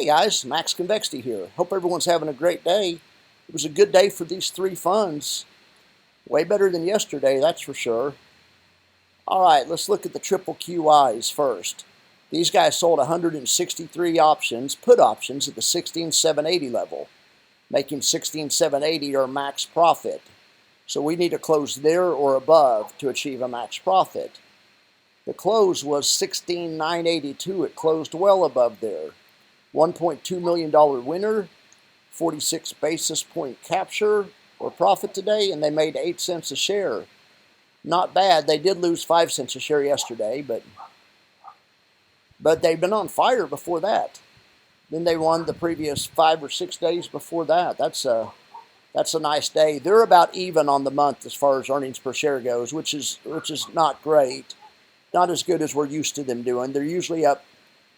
Hey guys, Max Convexity here. Hope everyone's having a great day. It was a good day for these three funds. Way better than yesterday, that's for sure. Alright, let's look at the QQQYs first. These guys sold 163 options, put options at the 16,780 level, making 16,780 our max profit. So we need to close there or above to achieve a max profit. The close was 16,982. It closed well above there. $1.2 million winner, 46 basis point capture or profit today, and they made 8 cents a share. Not bad. They did lose 5 cents a share yesterday, but they've been on fire before that. Then they won the previous 5 or 6 days before that. That's a nice day. They're about even on the month as far as earnings per share goes, which is not great. Not as good as we're used to them doing. They're usually up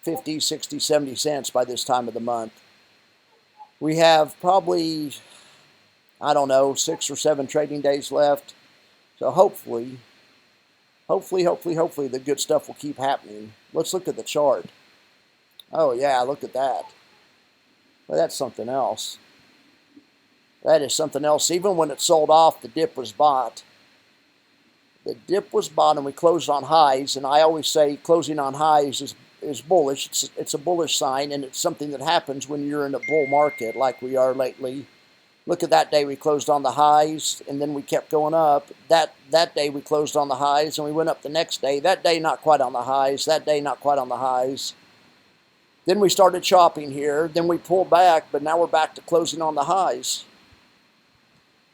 50, 60, 70 cents by this time of the month. We have probably, I don't know, 6 or 7 trading days left. So hopefully the good stuff will keep happening. Let's look at the chart. Oh yeah, look at that. Well, that's something else. That is something else. Even when it sold off, the dip was bought. The dip was bought and we closed on highs. And I always say closing on highs is bullish. It's a bullish sign, and it's something that happens when you're in a bull market like we are lately. Look at that day we closed on the highs, and then we kept going up. That day we closed on the highs, and we went up the next day. That day not quite on the highs. That day not quite on the highs. Then we started chopping here. Then we pulled back, but now we're back to closing on the highs.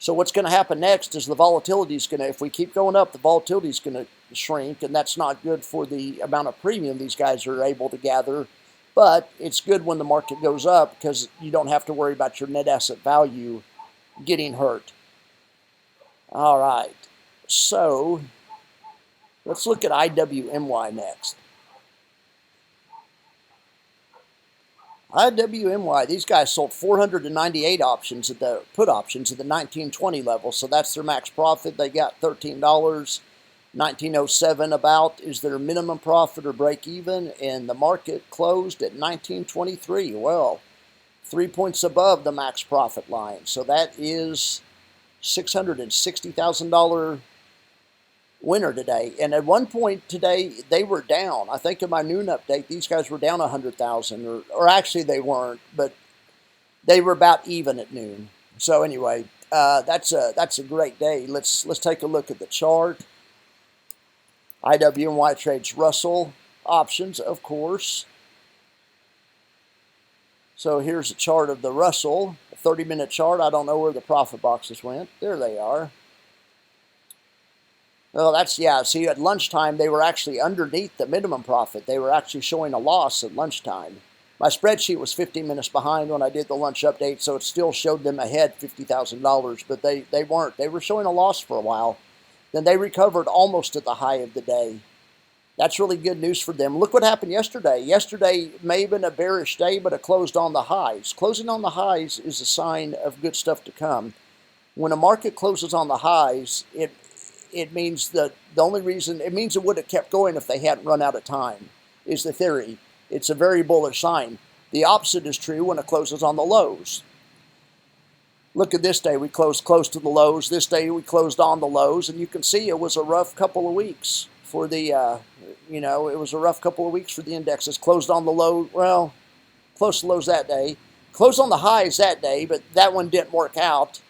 So what's going to happen next is the volatility is going to, if we keep going up, the volatility is going to shrink, and that's not good for the amount of premium these guys are able to gather. But it's good when the market goes up because you don't have to worry about your net asset value getting hurt. All right, so let's look at IWMY next. IWMY, these guys sold 498 options at the put options at the 1920 level, so that's their max profit. They got $13. 1907 about is their minimum profit or break even, and the market closed at 1923. Well, 3 points above the max profit line, so that is $660,000 winner today. And at one point today they were down. I think in my noon update these guys were down 100,000, or actually they weren't, but they were about even at noon. So anyway, that's a great day. Let's take a look at the chart. IWMY trades Russell options, of course. So here's a chart of the Russell, a 30-minute chart. I don't know where the profit boxes went. There they are. Well, yeah, see, at lunchtime, they were actually underneath the minimum profit. They were actually showing a loss at lunchtime. My spreadsheet was 15 minutes behind when I did the lunch update, so it still showed them ahead $50,000, but they weren't. They were showing a loss for a while. Then they recovered almost at the high of the day. That's really good news for them. Look what happened yesterday. Yesterday may have been a bearish day, but it closed on the highs. Closing on the highs is a sign of good stuff to come. When a market closes on the highs, it means that the only reason, it means it would have kept going if they hadn't run out of time, is the theory. It's a very bullish sign. The opposite is true when it closes on the lows. Look at this day, we closed close to the lows. This day we closed on the lows, and you can see it was a rough couple of weeks for the, it was a rough couple of weeks for the indexes. Closed on the low, well, close to lows that day. Closed on the highs that day, but that one didn't work out.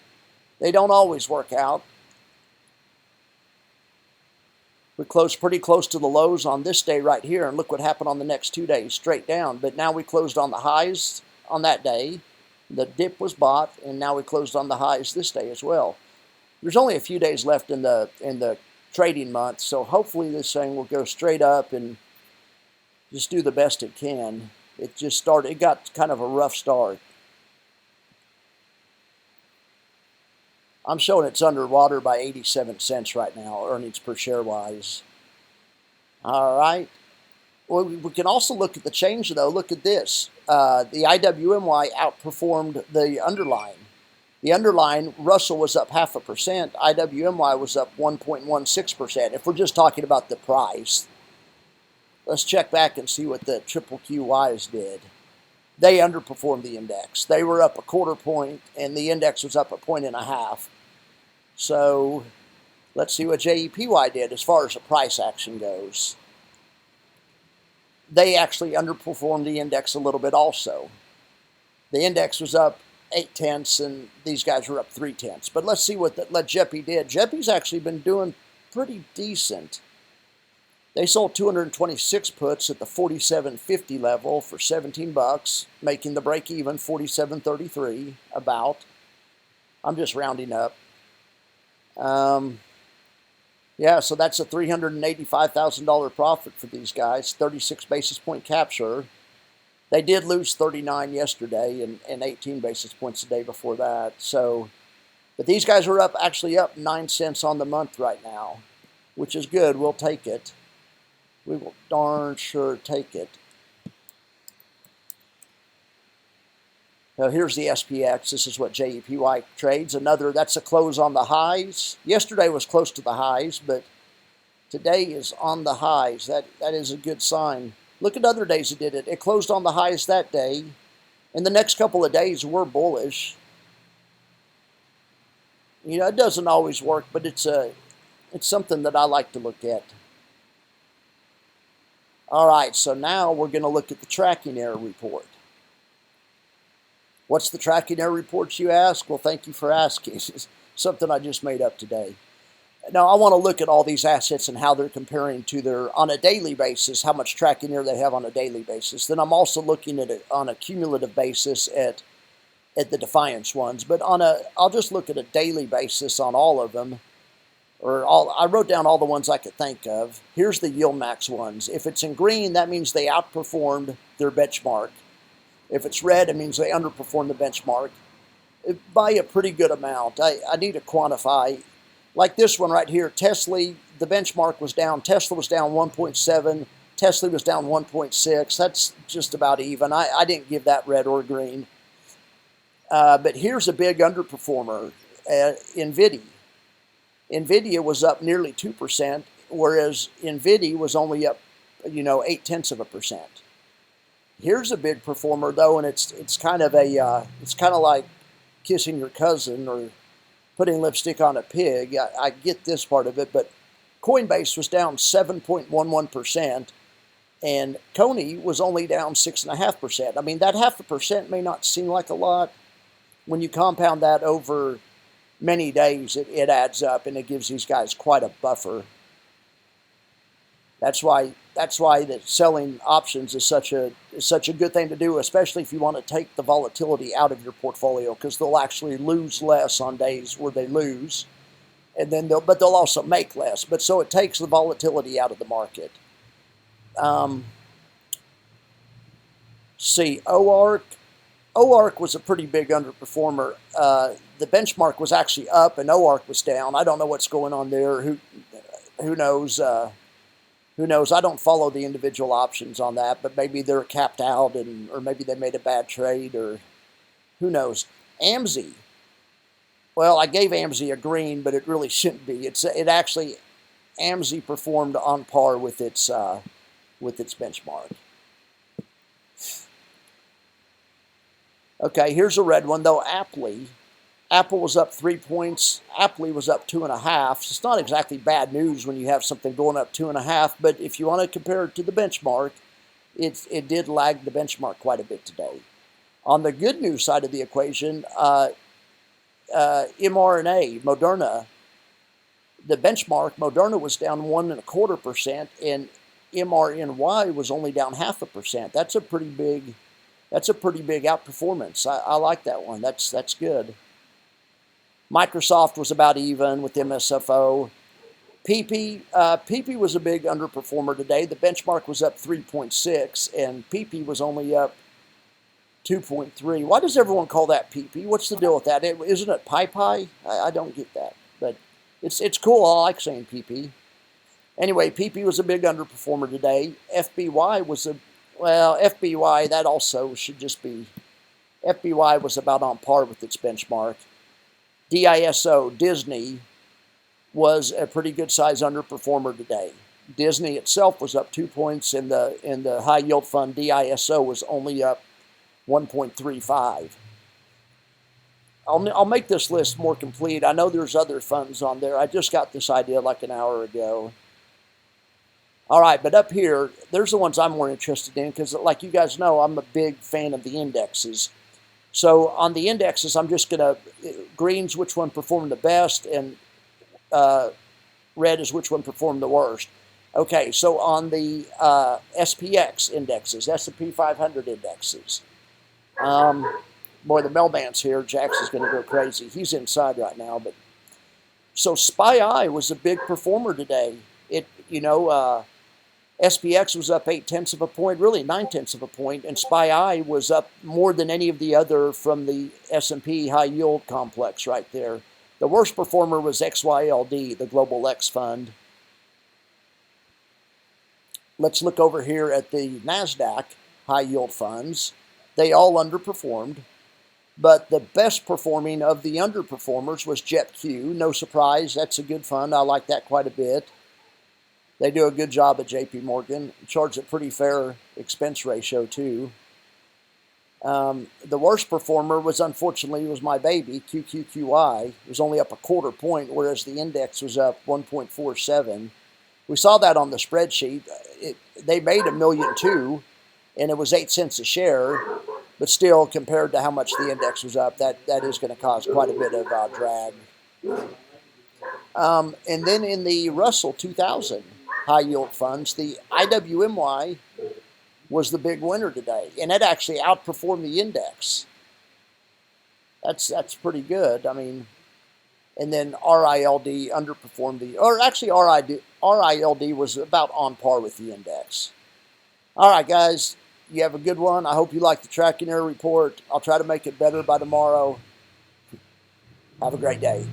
They don't always work out. We closed pretty close to the lows on this day right here, and look what happened on the next 2 days, straight down. But now we closed on the highs on that day. The dip was bought, and now we closed on the highs this day as well. There's only a few days left in the trading month, so hopefully this thing will go straight up and just do the best it can. It got kind of a rough start. I'm showing it's underwater by 87 cents right now, earnings per share wise. All right. Well, we can also look at the change, though. Look at this. The IWMY outperformed the underlying. The underlying, Russell was up 0.5%. IWMY was up 1.16%. If we're just talking about the price. Let's check back and see what the QQQYs did. they underperformed the index. They were up 1/4 point, and the index was up 1.5 points. So let's see what JEPY did as far as the price action goes. They actually underperformed the index a little bit also. The index was up 0.8, and these guys were up 0.3. But let's see what JEPY did. JEPY's actually been doing pretty decent. They sold 226 puts at the 47.50 level for 17 bucks, making the break even 47.33 about. I'm just rounding up. Yeah, so that's a $385,000 profit for these guys, 36 basis point capture. They did lose 39 yesterday and 18 basis points the day before that. So, but these guys are actually up 9 cents on the month right now, which is good. We'll take it. We will darn sure take it. Now here's the SPX. This is what JEPY trades. That's a close on the highs. Yesterday was close to the highs, but today is on the highs. That is a good sign. Look at other days it did it. It closed on the highs that day. And the next couple of days were bullish. You know, it doesn't always work, but it's something that I like to look at. All right, so now we're going to look at the tracking error report. What's the tracking error report, you ask? Well, thank you for asking. It's something I just made up today. Now, I want to look at all these assets and how they're comparing to their, on a daily basis, how much tracking error they have on a daily basis. Then I'm also looking at it on a cumulative basis at the Defiance ones. But I'll just look at a daily basis on all of them. I wrote down all the ones I could think of. Here's the yield max ones. If it's in green, that means they outperformed their benchmark. If it's red, it means they underperformed the benchmark by a pretty good amount. I need to quantify. Like this one right here, Tesla, the benchmark was down. Tesla was down 1.7. Tesla was down 1.6. That's just about even. I didn't give that red or green. But here's a big underperformer, NVIDIA. NVIDIA was up nearly 2%, whereas NVIDIA was only up, 0.8%. Here's a big performer though, and it's kind of like kissing your cousin or putting lipstick on a pig. I get this part of it, but Coinbase was down 7.11%, and Coney was only down 6.5%. I mean, that 0.5% may not seem like a lot. When you compound that over many days, it adds up, and it gives these guys quite a buffer. That's why that selling options is such a good thing to do, especially if you want to take the volatility out of your portfolio, because they'll actually lose less on days where they lose, and then they'll also make less. But so it takes the volatility out of the market. See, OARC was a pretty big underperformer. The benchmark was actually up and OARC was down. I don't know what's going on there. Who knows? Who knows? I don't follow the individual options on that, but maybe they're capped out, or maybe they made a bad trade, or who knows. AMSI. Well, I gave AMSI a green, but it really shouldn't be. AMSI performed on par with its benchmark. Okay, here's a red one though. Apple was up 3 points. Apple was up 2.5. It's not exactly bad news when you have something going up 2.5, but if you want to compare it to the benchmark, it did lag the benchmark quite a bit today. On the good news side of the equation, mRNA, Moderna, the benchmark, Moderna was down 1.25%, and MRNY was only down 0.5%. That's a pretty big outperformance. I like that one. That's good. Microsoft was about even with MSFO. PP was a big underperformer today. The benchmark was up 3.6, and PP was only up 2.3. Why does everyone call that PP? What's the deal with that? Isn't it pie? I don't get that, but it's cool. I like saying PP. Anyway, PP was a big underperformer today. FBY that also should just be, FBY was about on par with its benchmark. DISO, Disney, was a pretty good size underperformer today. Disney itself was up 2 points in the high yield fund. DISO was only up 1.35. I'll make this list more complete. I know there's other funds on there. I just got this idea like an hour ago. All right, but up here, there's the ones I'm more interested in because, like you guys know, I'm a big fan of the indexes. So on the indexes, I'm just going to, green's which one performed the best, and red is which one performed the worst. Okay, so on the SPX indexes, S&P 500 indexes, boy, the mailman's here. Jax is going to go crazy. He's inside right now. But so SPY was a big performer today. SPX was up 0.8 of a point, really 0.9 of a point, and SPY was up more than any of the other from the S&P high yield complex right there. The worst performer was XYLD, the Global X Fund. Let's look over here at the NASDAQ high yield funds. They all underperformed, but the best performing of the underperformers was JEPY. No surprise, that's a good fund. I like that quite a bit. They do a good job at JP Morgan. Charge a pretty fair expense ratio too. The worst performer was, unfortunately, my baby, QQQY. It was only up 0.25 point, whereas the index was up 1.47. We saw that on the spreadsheet. They made $1.2 million, and it was 8 cents a share. But still, compared to how much the index was up, that is going to cause quite a bit of drag. And then in the Russell 2000 high yield funds, the IWMY was the big winner today, and it actually outperformed the index. That's pretty good. I mean, and then RILD underperformed actually RILD was about on par with the index. All right, guys, you have a good one. I hope you like the tracking error report. I'll try to make it better by tomorrow. Have a great day.